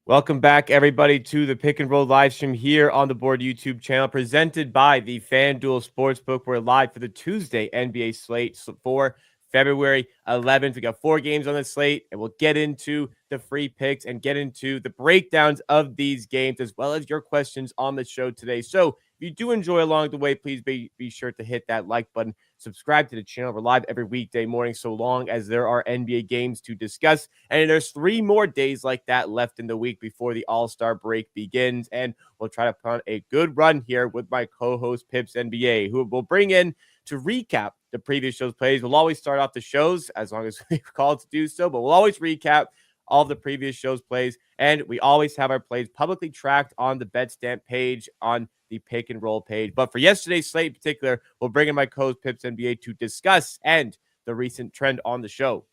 Welcome back, everybody, to the Pick and Roll live stream here on the Board YouTube channel, presented by the FanDuel Sportsbook. We're live for the Tuesday NBA slate for February 11th. We got 4 games on the slate, and we'll get into the free picks and get into the breakdowns of these games, as well as your questions on the show today. So if you do enjoy along the way, please be sure to hit that like button. Subscribe to the channel. We're live every weekday morning, so long as there are NBA games to discuss. And there's 3 more days like that left in the week before the All-Star break begins. And we'll try to put on a good run here with my co-host PipsNBA, who will bring in to recap the previous show's plays. We'll always start off the shows as long as we're called to do so, but we'll always recap all of the previous show's plays. And we always have our plays publicly tracked on the BetStamp page on the Pick and Roll page. But for yesterday's slate in particular, we'll bring in my co-host PipsNBA to discuss and the recent trend on the show.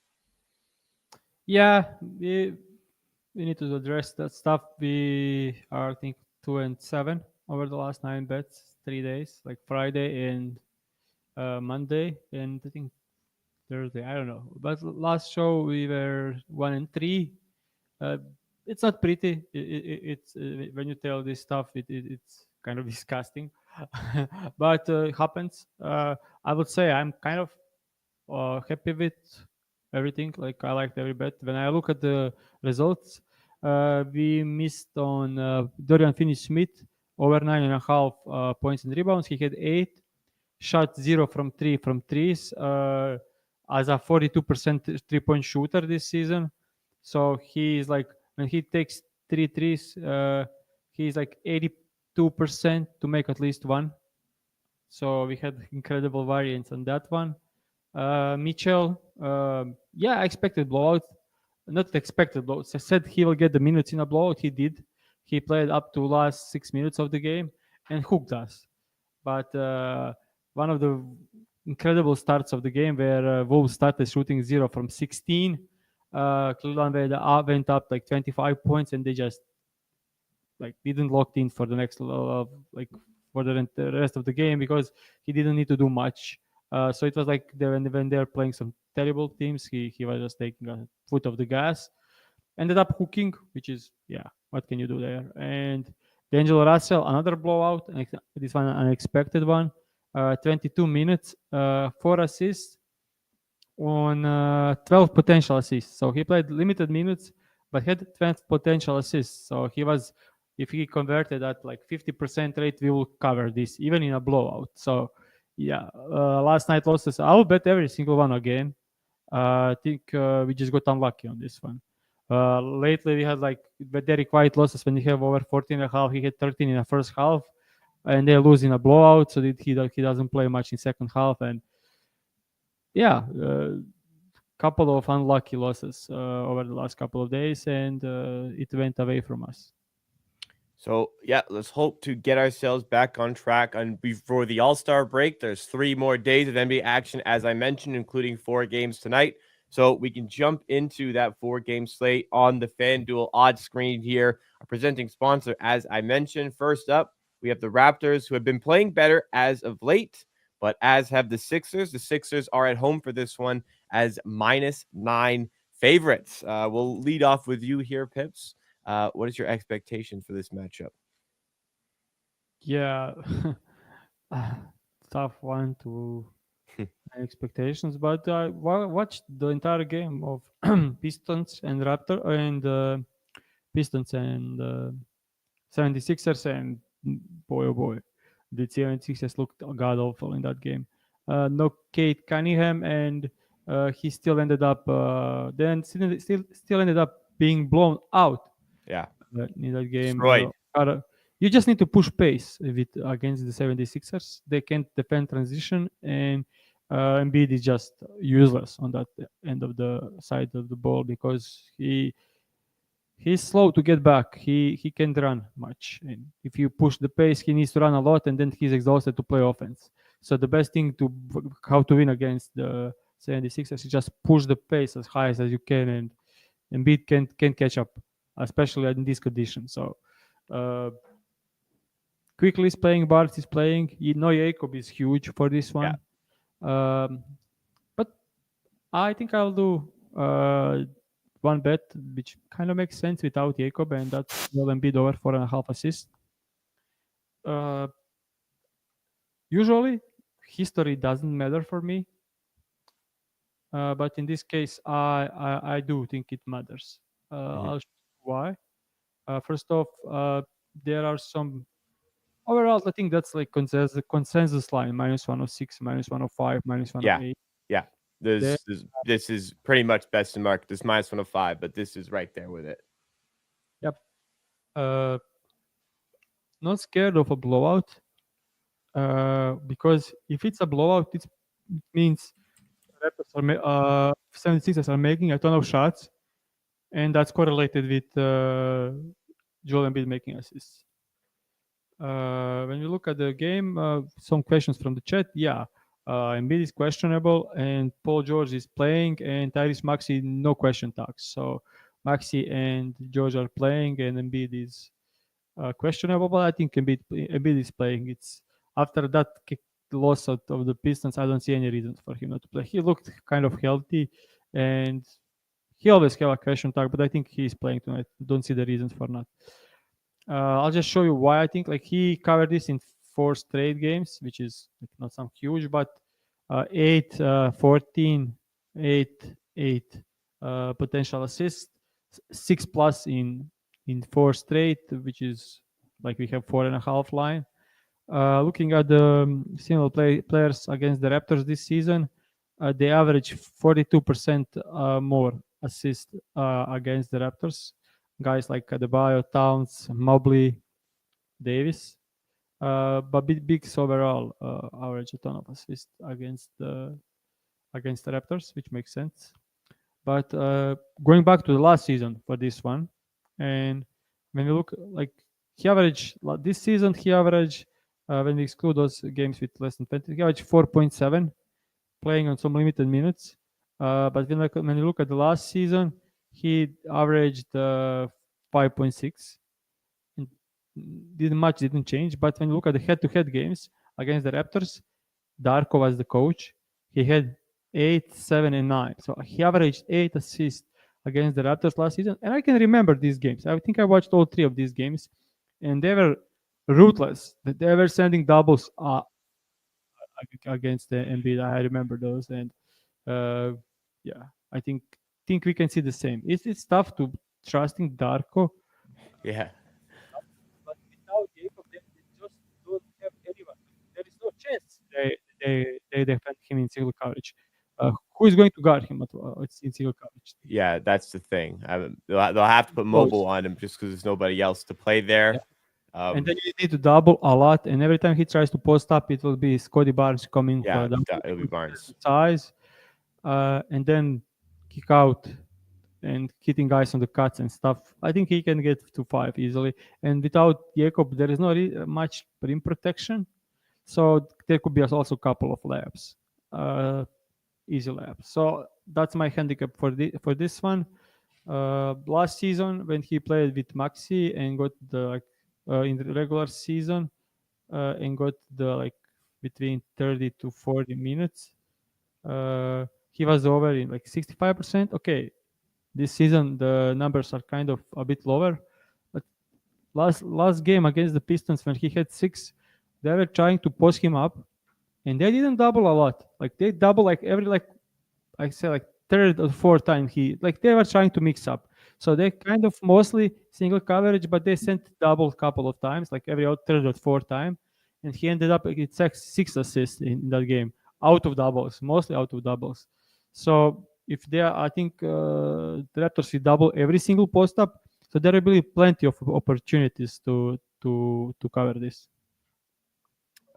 Yeah, we need to address that stuff. We are, I think, 2-7 over the last 9 bets, 3 days, like Friday and Monday, and I think Thursday. I don't know. But last show we were 1-3. It's not pretty. It's when you tell this stuff, it's kind of disgusting. But it happens. I would say I'm kind of happy with everything. Like I liked every bet. When I look at the results, we missed on Dorian Finney-Smith over 9.5 points and rebounds. He had 8, shot 0 from 3 from threes. As a 42% 3-point shooter this season. So he's like, when he takes 3 threes, he's like 82% to make at least one. So we had incredible variance on that one. Mitchell, I expected blowout. Not expected blowout. I said he will get the minutes in a blowout. He did. He played up to last 6 minutes of the game and hooked us. But one of the incredible starts of the game where Wolves started shooting 0 from 16. Cleveland went up like 25 points, and they just like didn't lock in for the next for the rest of the game because he didn't need to do much. So it was like when they're playing some terrible teams, he was just taking a foot off the gas. Ended up hooking, which is what can you do there? And D'Angelo Russell, another blowout. This one an unexpected one. 22 minutes, 4 assists on 12 potential assists. So he played limited minutes, but had 12 potential assists. So he was, if he converted at like 50% rate, we will cover this, even in a blowout. So last night losses, I will bet every single one again. I think we just got unlucky on this one. Lately, we had like very quiet losses when we have over 14.5. He had 13 in the first half. And they lose in a blowout, so he doesn't play much in second half. And couple of unlucky losses over the last couple of days, and it went away from us. So, let's hope to get ourselves back on track before the All-Star break. There's 3 more days of NBA action, as I mentioned, including 4 games tonight. So we can jump into that 4-game slate on the FanDuel odds screen here. Our presenting sponsor, as I mentioned, first up, we have the Raptors, who have been playing better as of late, but as have the Sixers. The Sixers are at home for this one as -9 favorites. We'll lead off with you here, Pips. What is your expectation for this matchup? Yeah, tough one to expectations, but I watched the entire game of Pistons and Raptor and Pistons and 76ers, and boy, oh boy, the 76ers looked god-awful in that game. No Kate Cunningham, and he still ended up still ended up being blown out. Yeah. In that game. Destroyed. you just need to push pace with against the 76ers. They can't defend transition, and Embiid is just useless on that end of the side of the ball because he's slow to get back. He can't run much, and if you push the pace, he needs to run a lot, and then he's exhausted to play offense. So the best thing to how to win against the 76ers is just push the pace as high as you can, and Embiid can't catch up, especially in these conditions. So. Uh, Quickly is playing, Bart is playing. You know, Jacob is huge for this Yeah. one. Um, but I think I'll do one bet, which kind of makes sense without Jacob, and that's Joel Embiid over 4.5 assists. Uh, Usually, history doesn't matter for me, but in this case, I do think it matters. Mhm. I'll show you why. First off, there are some overall. I think that's like consensus line: minus 106, minus 105, minus Yeah. 108. Yeah. There, This is pretty much best in market. This minus 105, but this is right there with it. yep. Uh, Not scared of a blowout. Because if it's a blowout, it means Raptors 76ers are making a ton of shots, and that's correlated with Joel Embiid making assists. When we look at the game, some questions from the chat. Yeah, Embiid is questionable, and Paul George is playing, and Tyrese Maxey no question tags. So Maxey and George are playing, and Embiid is questionable. But I think Embiid is playing. It's after that loss out of the Pistons. I don't see any reason for him not to play. He looked kind of healthy, and he always have a question tag. But I think he's playing tonight. Don't see the reasons for not. I'll just show you why I think like he covered this in 4 straight games, which is like, not some huge, but 8, 14, 8, 8 potential assists, 6 plus in 4 straight, which is like we have 4.5 line. Looking at the single players against the Raptors this season, they average 42% more assist against the Raptors. Guys like Adebayo, Towns, Mobley, Davis. But Bigs overall average a ton of assists against the Raptors, which makes sense. But going back to the last season for this one, and when we look like he averaged this season, he averaged when we exclude those games with less than 20, he averaged 4.7, playing on some limited minutes. But when you look at the last season, he averaged 5.6. Didn't change. But when you look at the head-to-head games against the Raptors, Darko was the coach. He had 8, 7, and 9. So he averaged 8 assists against the Raptors last season. And I can remember these games. I think I watched all 3 of these games, and they were ruthless. They were sending doubles against the Embiid. I remember those, and yeah, I think we can see the same. It's tough to trusting Darko, Yeah. but without Jacob, they just don't have anyone. There is no chance they defend him in single coverage. Who is going to guard him in single coverage? Yeah, that's the thing. They'll have to put mobile Close. on him just because there's nobody else to play Yeah. there. And then you need to double a lot, and every time he tries to post up, it will be Scotty Barnes coming for Yeah, a double it'll be Barnes. size, and then kick out and hitting guys on the cuts and stuff. I think he can get to 5 easily. And without Jacob, there is not much rim protection, so there could be also a couple of layups, easy layups. So that's my handicap for this one. Last season when he played with Maxi and got the in the regular season and got the between 30 to 40 minutes, he was over in 65%. Okay, this season the numbers are kind of a bit lower, but last game against the Pistons when he had 6, they were trying to post him up, and they didn't double a lot. Like they double every I say third or fourth time they were trying to mix up. So they kind of mostly single coverage, but they sent double couple of times, like every third or fourth time, and he ended up with 6 assists in that game out of doubles, mostly out of doubles. So if they are, I think the Raptors will double every single post up, so there will be plenty of opportunities to cover this.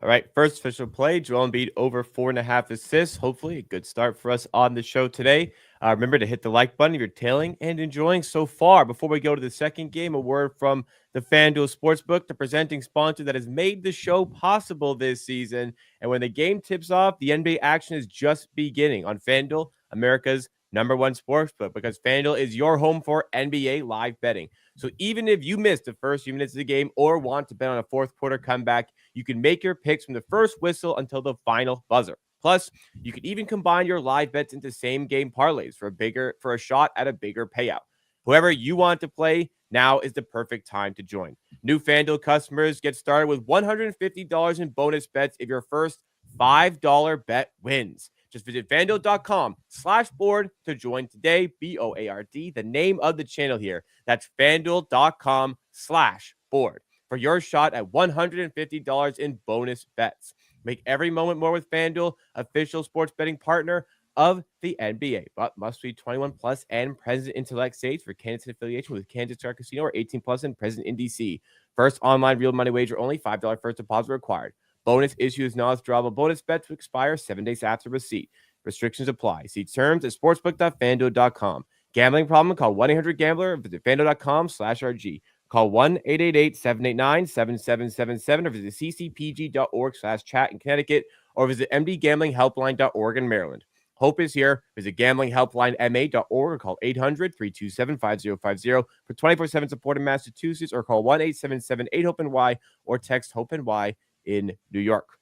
All right, first official play, Joel Embiid over 4.5 assists. Hopefully, a good start for us on the show today. Remember to hit the like button if you're tailing and enjoying so far. Before we go to the second game, a word from the FanDuel Sportsbook, the presenting sponsor that has made the show possible this season. And when the game tips off, the NBA action is just beginning on FanDuel, America's #1 sportsbook, because FanDuel is your home for NBA live betting. So even if you missed the first few minutes of the game or want to bet on a fourth quarter comeback, you can make your picks from the first whistle until the final buzzer. Plus, you can even combine your live bets into same game parlays for a shot at a bigger payout. Whoever you want to play, now is the perfect time to join. New FanDuel customers get started with $150 in bonus bets if your first $5 bet wins. Just visit fanduel.com/board to join today. BOARD, the name of the channel here. That's fanduel.com/board for your shot at $150 in bonus bets. Make every moment more with FanDuel, official sports betting partner of the NBA. But must be 21 plus and present in select states. For Kansas affiliation with Kansas Star Casino or 18 plus and present in DC. First online real money wager only. $5 first deposit required. Bonus issues non-withdrawable bonus bet to expire 7 days after receipt. Restrictions apply. See terms at sportsbook.fanduel.com. Gambling problem? Call 1-800-GAMBLER. Visit fanduel.com/RG. Call 1-888-789-7777 or visit ccpg.org/chat in Connecticut or visit mdgamblinghelpline.org in Maryland. Hope is here. Visit gamblinghelplinema.org or call 800-327-5050 for 24/7 support in Massachusetts or call 1-877-8-HOPE-NY or text HOPE-NY in New York.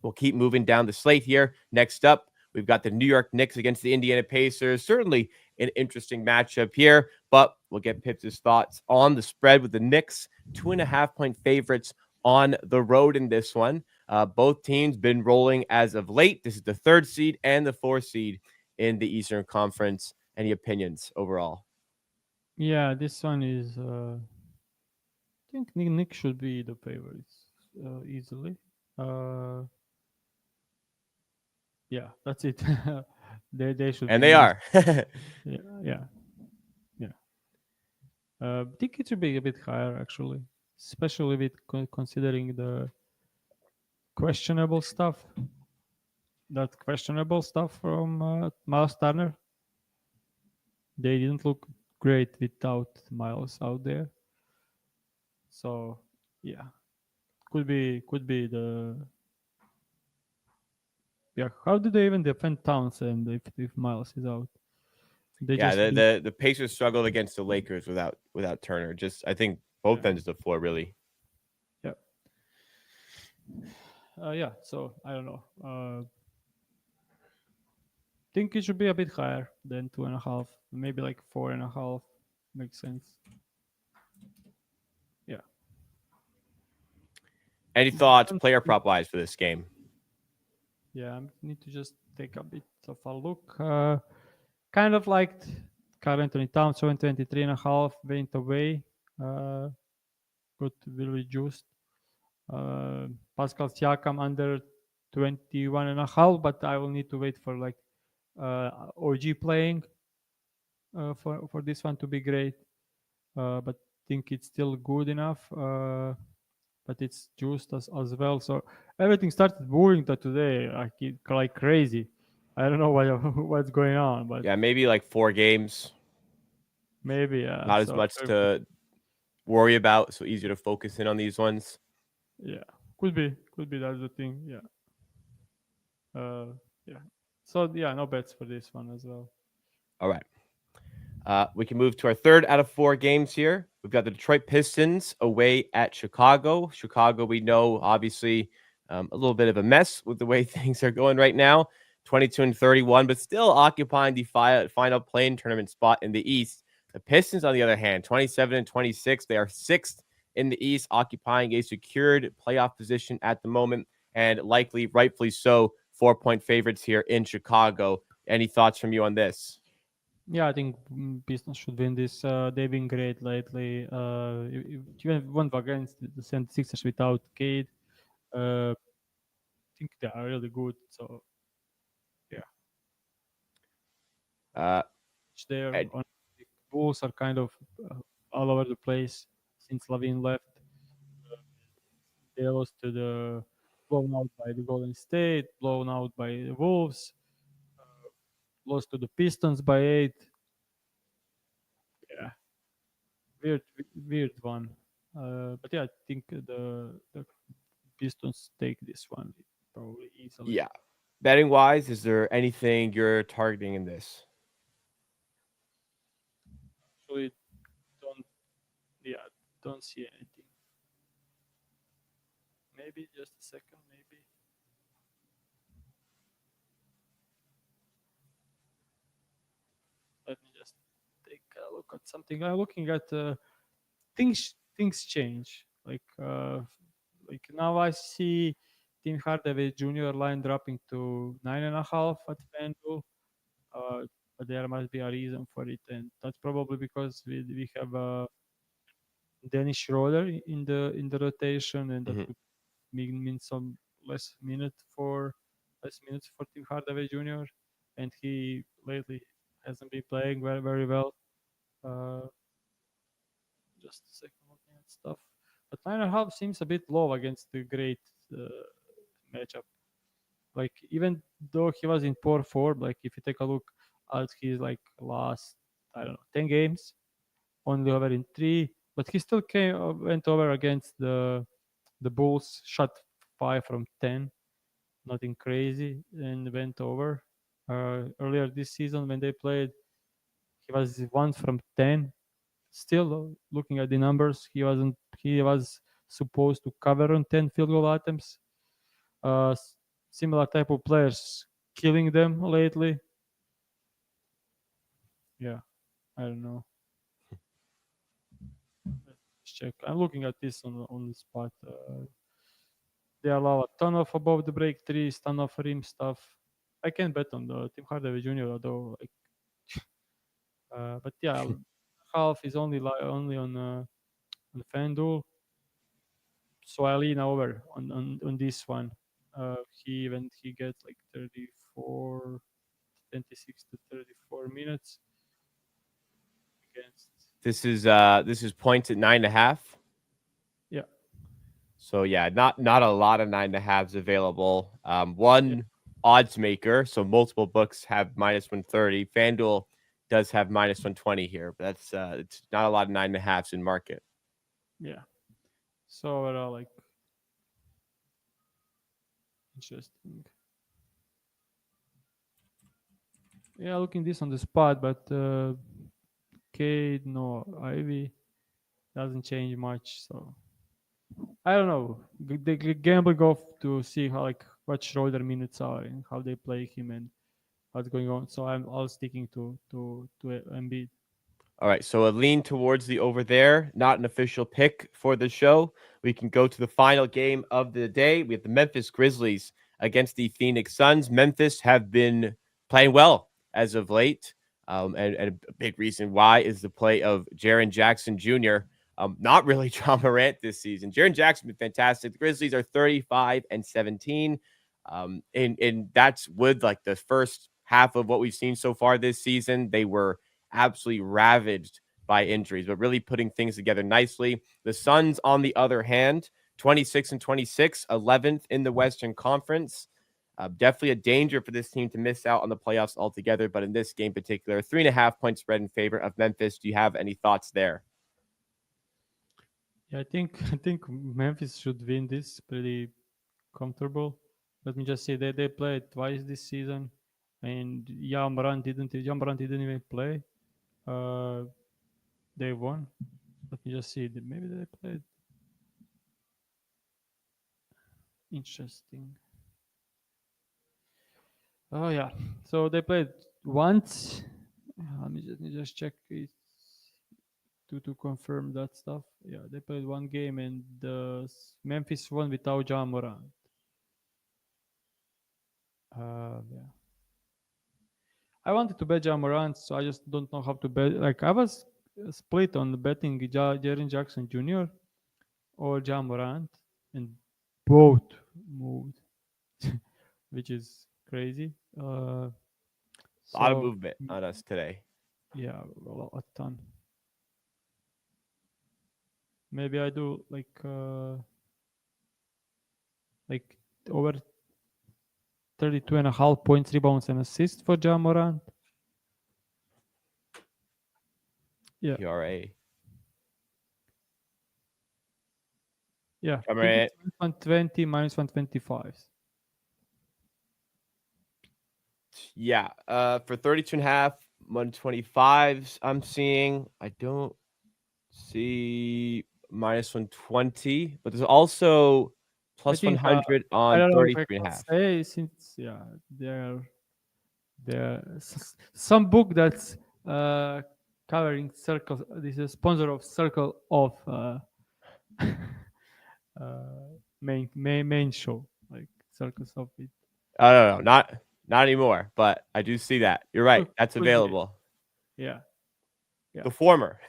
We'll keep moving down the slate here. Next up, we've got the New York Knicks against the Indiana Pacers. Certainly an interesting matchup here, but we'll get Pips' thoughts on the spread with the Knicks, 2.5-point favorites on the road in this one. Both teams been rolling as of late. This is the 3rd seed and the 4th seed in the Eastern Conference. Any opinions overall? Yeah, this one is. I think Nick should be the favorites easily. Uh, yeah, that's it. They should And win they this. are. Yeah, yeah. I think it should be a bit higher actually, especially with considering the questionable stuff. That questionable stuff from Miles Turner. They didn't look great without Miles out there. So yeah, could be the yeah. How do they even defend Townsend if Miles is out? They Yeah, just the Pacers struggled against the Lakers without Turner. Just I think both yeah ends of the floor really. yeah yeah. So I don't know. Think it should be a bit higher than 2.5, maybe like 4.5. Makes sense. Yeah. Any But thoughts, player prop wise, for this game? yeah, I need to just take a bit of a look. Kind of liked Carl Anthony Towns, 723.5, went away. Got really juiced. Pascal Siakam under 21.5, but I will need to wait for like OG playing for this one to be great. But think it's still good enough. But it's juiced as well. So everything started moving to today like crazy. I don't know what what's going on, but Yeah, maybe like 4 games. maybe Not as so much to worry about, so easier to focus in on these ones. yeah, could be that's the thing. Yeah, yeah. So yeah, no bets for this one as well. All right. We can move to our 3rd out of 4 games here. We've got the Detroit Pistons away at Chicago. Chicago, we know, obviously, a little bit of a mess with the way things are going right now. 22-31, but still occupying the final play-in tournament spot in the East. The Pistons, on the other hand, 27-26. They are 6th in the East, occupying a secured playoff position at the moment, and likely, rightfully so, 4-point favorites here in Chicago. Any thoughts from you on this? Yeah, I think Pistons should win this. They've been great lately. Even won against the 76ers without Cade. I think they are really good. So yeah, Uh, there Ed, on the Bulls are kind of all over the place since Lavin left. They lost to the blown out by the Golden State, blown out by the Wolves, lost to the Pistons by 8. Yeah, weird, weird one. But yeah, I think the Pistons take this one probably easily. Yeah. Betting wise, is there anything you're targeting in this? Actually, don't yeah, don't see anything. Maybe just a second. Maybe let me just take a look at something. I'm looking at things change. Like now I see Tim Hardaway Jr. line dropping to 9.5 at FanDuel. Uh, but there must be a reason for it, and that's probably because we have Dennis Schroeder in the rotation, and that Mhm. would mean some less minute for less minutes for Tim Hardaway Jr. And he lately hasn't been playing very well. Uh, just a second, looking at stuff. But 9.5 seems a bit low against the great matchup. Like even though he was in poor form, like if you take a look at his like last I don't know 10 games, only over in 3, but he still went over against the Bulls, shot 5 from 10, nothing crazy, and went over. Earlier this season when they played, he was 1 from 10. Still, looking at the numbers, he was supposed to cover on 10 field goal attempts. Similar type of players killing them lately. Yeah, I don't know. Let's check. I'm looking at this on the spot. They allow a ton of above the break threes, ton of rim stuff. I can bet on the Tim Hardaway Jr. though. Like, but yeah, half is only on FanDuel, so I lean over on this one. He gets like 34, 26 to 34 minutes against. This is points at 9.5. Yeah, So yeah, not a lot of 9.5s available. yeah, One odds maker, so multiple books have -130. FanDuel does have -120 here, but that's it's not a lot of 9.5s in market. yeah. So overall, like interesting. Yeah, looking this on the spot, but Cade no Ivy doesn't change much. So I don't know. The gamble go to see how like what Schroeder minutes are and how they play him and what's going on. So I'm all sticking to Embiid. All right, so a lean towards the over there, not an official pick for the show. We can go to the final game of the day. We have the Memphis Grizzlies against the Phoenix Suns. Memphis have been playing well as of late. And a big reason why is the play of Jaren Jackson Jr. Not really John Morant this season. Jaren Jackson been fantastic. The Grizzlies are 35-17. And that's with like the first half of what we've seen so far this season. They were absolutely ravaged by injuries, but really putting things together nicely. The Suns, on the other hand, 26-26, 11th in the Western Conference. Definitely a danger for this team to miss out on the playoffs altogether. But in this game in particular, 3.5 point spread in favor of Memphis. Do you have any thoughts there? Yeah, I think I think Memphis should win this pretty comfortable. Let me just say they played twice this season, and Morant didn't even play. Uh, they won. Let me just see. Maybe they played. Interesting. Oh yeah. So they played once. Let me just check it to confirm that stuff. Yeah, they played one game and Memphis won without John Morant. Yeah. I wanted to bet John Morant, so I just don't know how to bet. Like I was split on betting Jaren Jackson Jr. or John Morant, and both moved, which is crazy. A lot of So movement on us today. yeah, a ton. Maybe I do like like over 32.5 points, rebounds, and assists for Ja Morant. Yeah. PRA. Yeah. Ja I think Morant. it's minus 120, minus 125. Yeah. For 32.5, 125s, I'm seeing. I don't see minus 120, but there's also I plus think 100 I on don't know if I can 33.5. say, since there some book that's covering circles. This is a sponsor of Circle of main show, like circles of it. I don't know. Not anymore, but I do see that. You're right. That's Could be. available. Yeah, yeah, The former.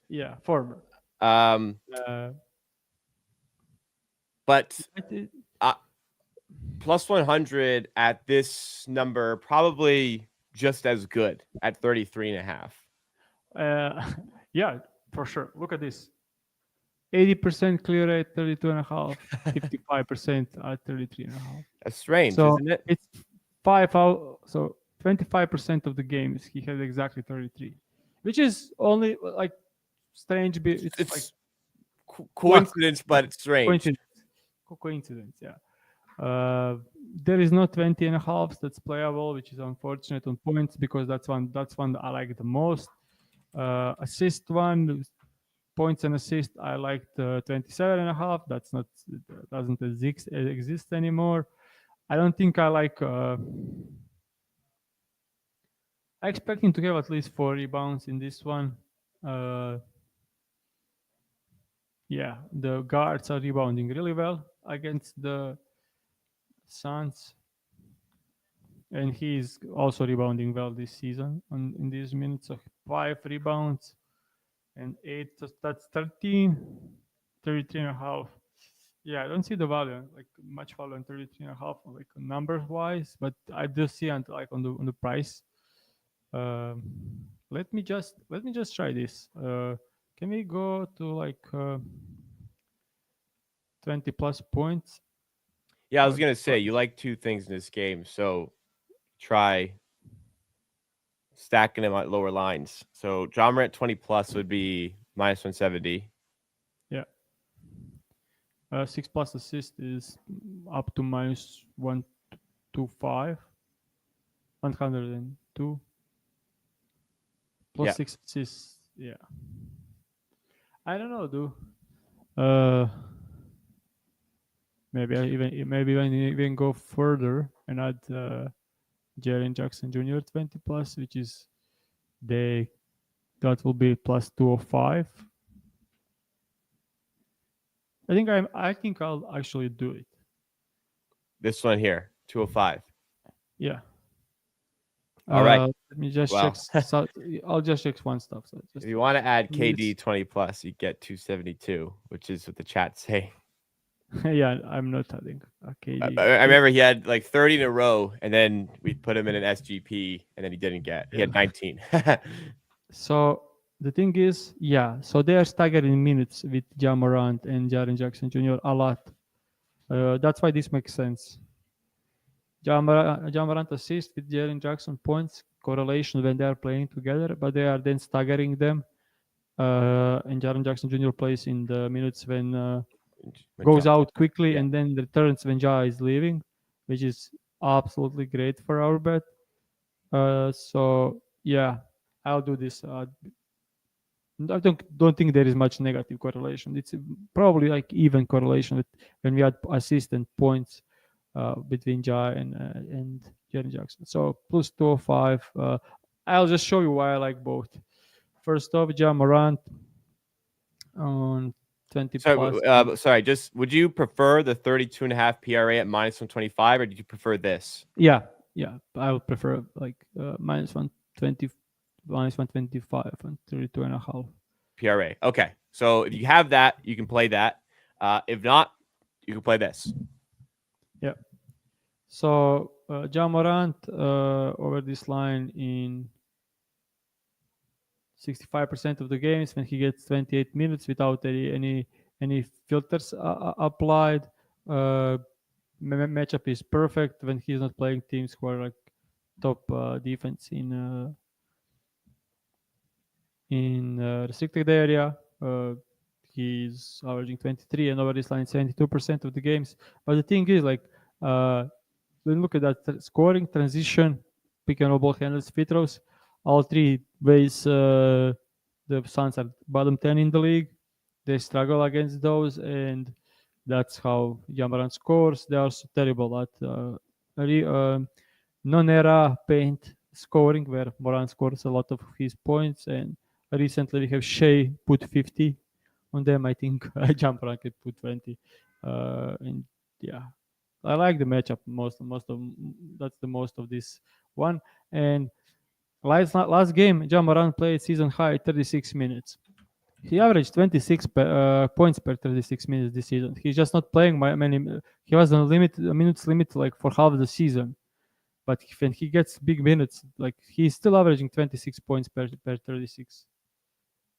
yeah. Former. um, Uh, but I thi- uh, plus 100 at this number, probably just as good at 33.5. yeah, for sure. Look at this. 80% clear rate, 32 and a half, 55% at 33 and a half. That's strange, So isn't it? it's 5 out. So 25% of the games he had exactly 33, which is only like strange. It's like It's luck, coincidence, but it's strange. coincidence, coincidence. Yeah. There is no 20 and a halves that's playable, which is unfortunate on points, because that's one that I like the most. Assist one, points and assist, I liked 27 and a half. That's not, doesn't exist anymore. I don't think I like. I expect him to have at least 4 rebounds in this one. Uh, yeah, the guards are rebounding really well against the Suns, and he's also rebounding well this season in these minutes. Of 5 rebounds and 8, that's 13, 33 and a half. Yeah, I don't see the value, like much value on 33 and a half, like numbers wise, but I do see on like on the price. Um, let me just try this. Can we go to like 20 plus points? Yeah, I was Or gonna say you like two things in this game, so try stacking them at lower lines. So John Morant 20 plus would be minus 170. yeah, 6 plus assist is up to minus 125, 102 plus Yeah. 6 assists. Yeah, I don't know, dude. Uh, maybe even go further and add Jaren Jackson Jr. 20 plus, which is they that will be plus 205. I think I'll actually do it. This one here, 205. Yeah. All right. Let me just check. Well, So I'll just check one stuff. So if just you want to add minutes. KD 20 plus, you get 272, which is what the chat's saying. Yeah, I'm not adding a I, KD. I remember he had like 30 in a row, and then we put him in an SGP, and then he didn't get. He Yeah. had 19. So the thing is, yeah. So they are staggering minutes with Ja Morant and Jaren Jackson Jr. a lot. That's why this makes sense. Ja Morant assists with Jaren Jackson points correlation when they are playing together, but they are then staggering them. And Jaren Jackson Jr. plays in the minutes when goes out quickly Yeah. and then returns when Ja is leaving, which is absolutely great for our bet. So yeah, I'll do this. I don't think there is much negative correlation. It's probably like even correlation with when we had assist and points between Ja and Jaren Jackson. So plus 205. I'll just show you why I like both. First off, Ja Morant on 20 plus. So, sorry, just would you prefer the 32.5 PRA at minus 125, or did you prefer this? Yeah, I would prefer like minus 120, minus 125 and 32 and a half. PRA. Okay. So if you have that, you can play that. If not, you can play this. Yeah. So Ja Morant over this line in 65% of the games when he gets 28 minutes without any filters applied. Uh, Matchup is perfect when he's not playing teams who are like top defense in restricted area. He's averaging 23 and over this line 72% of the games. But the thing is, like, when you look at that scoring, transition, pick and roll ball handles, free throws, all three ways the Suns are bottom 10 in the league. They struggle against those, and that's how Jamaran scores. They are so terrible at non-era paint scoring, where Moran scores a lot of his points. And recently we have Shea put 50 on them. I think Jamaran could put 20. And yeah, I like the matchup most of that's the most of this one. And last game, John Moran played season high 36 minutes. He averaged 26 points per 36 minutes this season. He's just not playing many. He was on a minutes limit like for half the season. But when he gets big minutes, like he's still averaging 26 points per 36.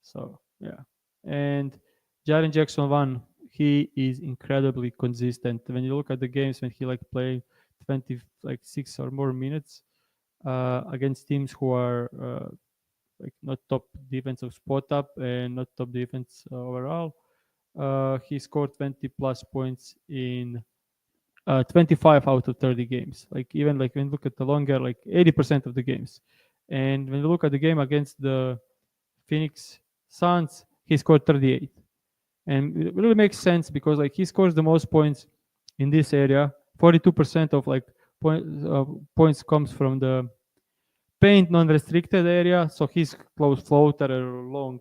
So yeah, and Jaren Jackson 1, he is incredibly consistent. When you look at the games when he like play 20 like 6 or more minutes against teams who are like not top defensive spot up and not top defense overall, he scored 20 plus points in 25 out of 30 games. Like even like when you look at the longer, like 80% of the games. And when you look at the game against the Phoenix Suns, he scored 38. And it really makes sense because like he scores the most points in this area. 42% of like points comes from the paint non-restricted area. So he's close floater, long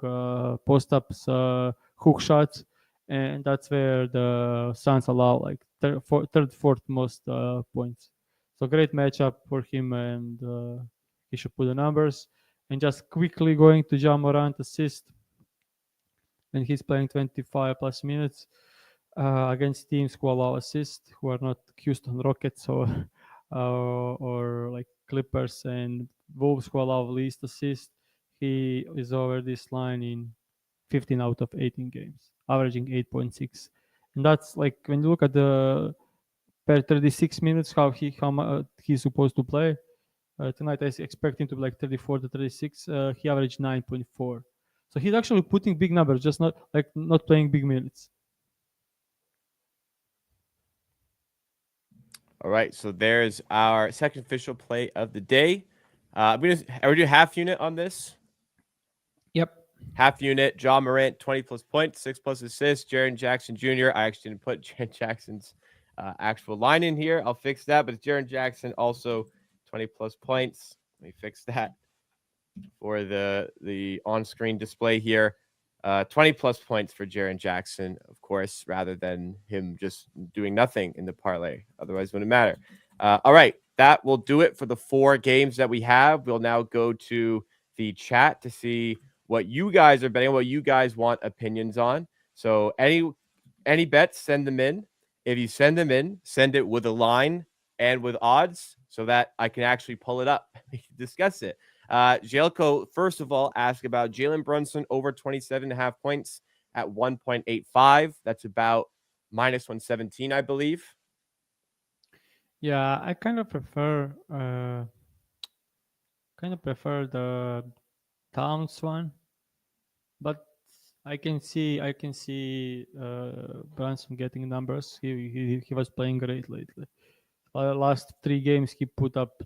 post-ups, hook shots, and that's where the Suns allow like third, fourth most points. So great matchup for him, and he should put the numbers. And just quickly going to Ja Morant assist when he's playing 25 plus minutes against teams who allow assists, who are not Houston Rockets or or like Clippers and Wolves who allow least assists. He is over this line in 15 out of 18 games, averaging 8.6. And that's like when you look at the per 36 minutes how he's supposed to play. Tonight I expect him to be like 34 to 36. He averaged 9.4. So he's actually putting big numbers, just not playing big minutes. All right, so there's our second official play of the day. Are we doing half unit on this? Yep. Half unit, John Morant, 20 plus points, 6 plus assists. Jaren Jackson Jr. I actually didn't put Jaren Jackson's actual line in here. I'll fix that, but it's Jaren Jackson also 20 plus points. Let me fix that for the on-screen display here. 20 plus points for Jaren Jackson, of course, rather than him just doing nothing in the parlay. Otherwise, it wouldn't matter. All right, that will do it for the 4 games that we have. We'll now go to the chat to see what you guys are betting, what you guys want opinions on. So any bets, send them in. If you send them in, send it with a line and with odds so that I can actually pull it up, discuss it. Jelko, first of all, asked about Jalen Brunson over 27.5 points at 1.85. That's about minus 117, I believe. Yeah, I kind of prefer the Towns one, but I can see Brunson getting numbers. He was playing great lately. Last 3 games he put up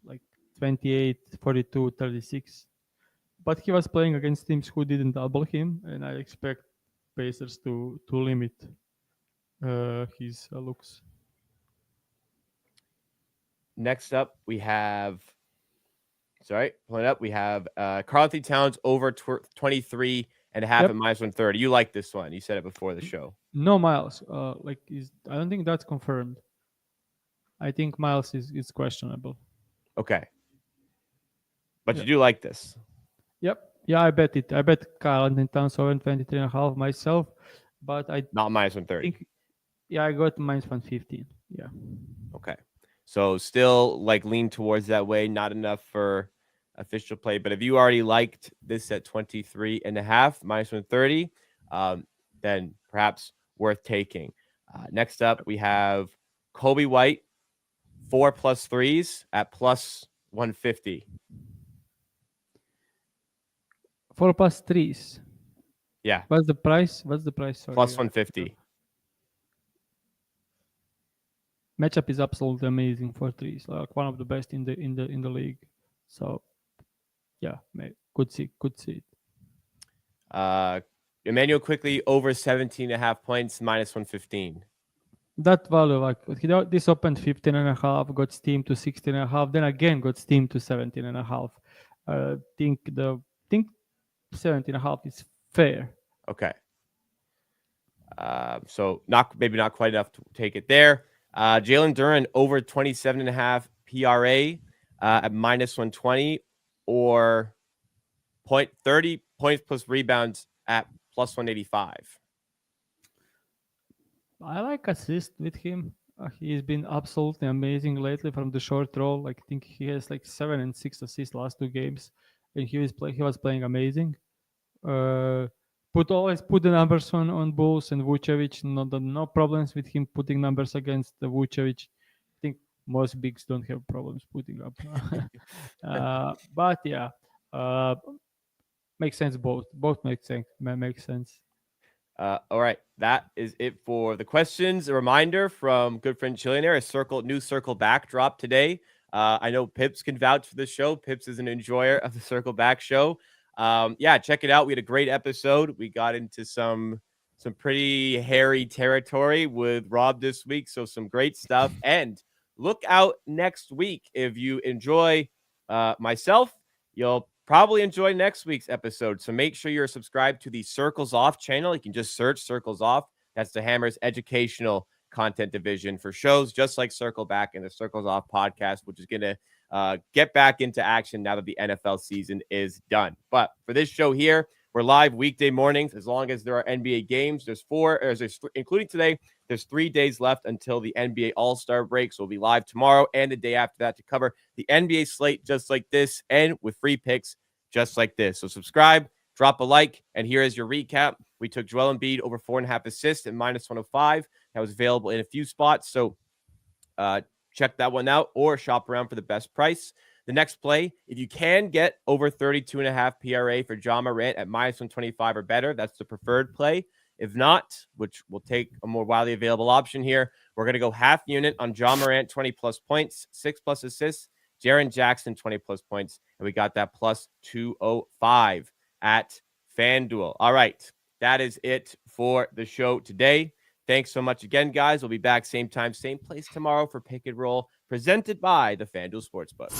like 28, 42, 36. But he was playing against teams who didn't double him, and I expect Pacers to limit his looks. Next up, we have pulling up. We have Karl Anthony Towns over 23 and a half Yep. at minus 130. You like this one. You said it before the show. No Miles. I don't think that's confirmed. I think Miles is questionable. Okay. But you Yep. do like this. Yep. Yeah, I bet it. I bet Kyle Anthony Towns over 23 and a half myself, but I Not minus 130. think yeah, I got minus 115. Yeah. Okay. So still like lean towards that way. Not enough for official play. But if you already liked this at 23 and a half, minus 130, then perhaps worth taking. Next up, we have Kobe White, 4+ threes at plus 150. 4+ threes. Yeah, What's the price? What's the price? Sorry. plus 150. Matchup is absolutely amazing for threes. Like one of the best in the league. So yeah, could see it. Emmanuel Quickly over 17.5 points, minus 115. That value, like this opened 15.5, got steamed to 16.5, then again got steamed to 17.5. Think 17.5 is fair. Okay. So maybe not quite enough to take it there. Jalen Duren over 27.5 PRA at minus 120, or 30 points plus rebounds at plus 185. I like assist with him. He's been absolutely amazing lately from the short roll. Like I think he has like 7 and 6 assists last 2 games, and he was playing amazing. Always put the numbers on Bulls and Vucevic. No problems with him putting numbers against the Vucevic. I think most bigs don't have problems putting up. But yeah, makes sense. Both make sense. Make sense. All right, that is it for the questions. A reminder from good friend Chillionaire, new circle back drop today. I know Pips can vouch for the show. Pips is an enjoyer of the Circle Back show. Yeah, check it out. We had a great episode. We got into some pretty hairy territory with Rob this week, so some great stuff. And look out next week. If you enjoy myself, you'll probably enjoy next week's episode. So make sure you're subscribed to the Circles Off channel. You can just search Circles Off. That's the Hammer's educational content division for shows just like Circle Back and the Circles Off podcast, which is going to get back into action now that the NFL season is done. But for this show here, we're live weekday mornings as long as there are NBA games. There's including today, there's 3 days left until the NBA All-Star break. So we'll be live tomorrow and the day after that to cover the NBA slate just like this and with free picks just like this. So subscribe, drop a like, and here is your recap. We took Joel Embiid over 4.5 assists at minus 105. That was available in a few spots. So check that one out or shop around for the best price. The next play, if you can get over 32.5 PRA for Ja Morant at minus 125 or better, that's the preferred play. If not, which will take a more widely available option here, we're going to go half unit on Ja Morant, 20+ points, 6+ assists, Jaren Jackson, 20+ points, and we got that plus 205 at FanDuel. All right, that is it for the show today. Thanks so much again, guys. We'll be back same time, same place tomorrow for Pick and Roll, presented by the FanDuel Sportsbook.